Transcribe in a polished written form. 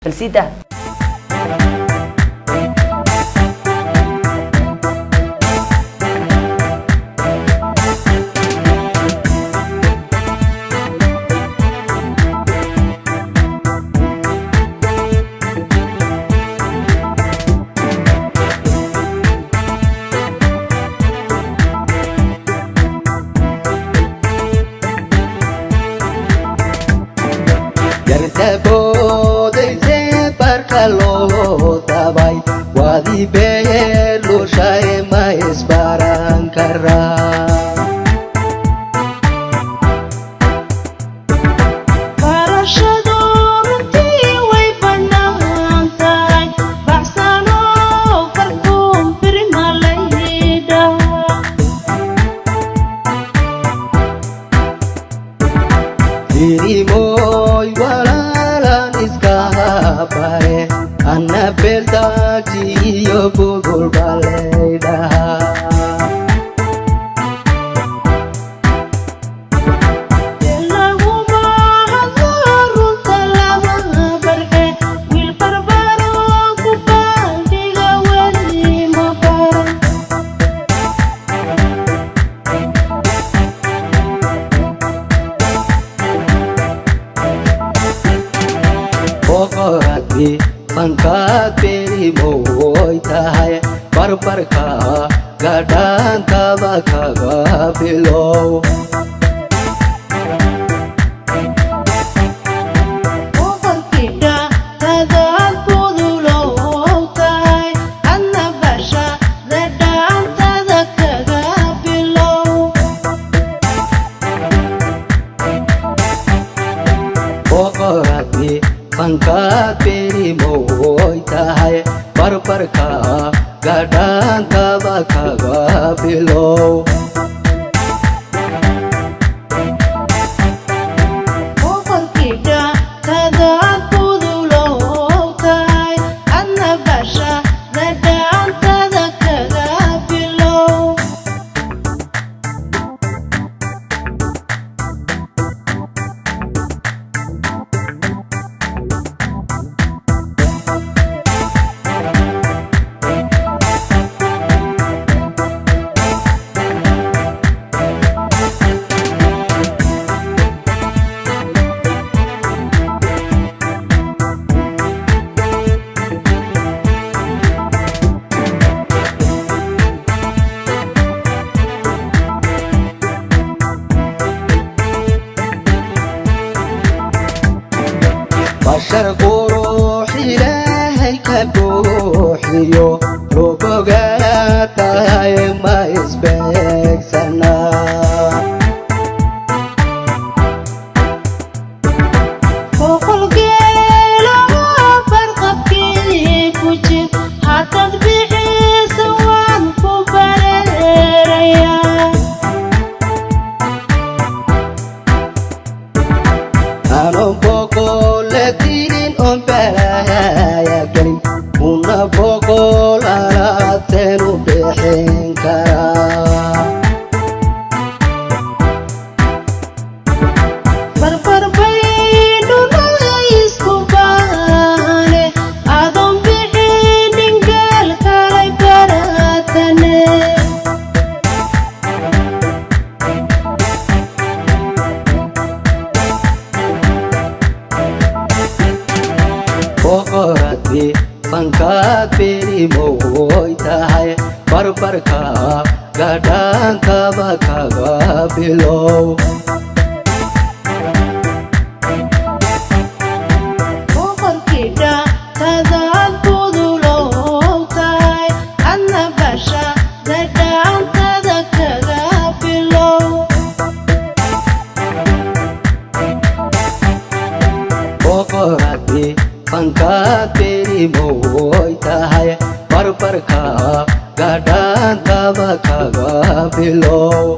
فلسيدة Kalau tabai wadi belu shai mais barang kara para shador ti way panantay baksano karkum primalayda diri moy walalan iskapare Anna belta jiyo bugul baleda Lagu mahazarun talama barke wil parbaro kupal diga wali mapar Pokorati Pangkat peri moy tahay Parparka gadan tabaka gabilo Okal kita tagal pudulo tay Anna basha redan tadak kagapilo Pokorati Pangkat peri moy tahay Parparka gadan tabaka gabilo Okal kita tagal pudulo tay Anna basha redan tadak kagapilo Bashar quruxi ilaahay ka buuxiyo rubogaa tahay ma isbeegsanaa Okal gelo barqabkii ku jir hatad bixisa waan ku bareeraya Ano boko letirin on balaya gelin una boko lalaatenu bixin karaa barbar baynu isku baane adon bixinin gaal kalay baratane Pokorati pangkat peri moy tahay Parparka gadan tabaka gabilo Okal kita tagal pudulo tay Anna basha redan tadak kagapilo Pokorati pangkat peri moy tahay Parparka gadan tabaka gabilo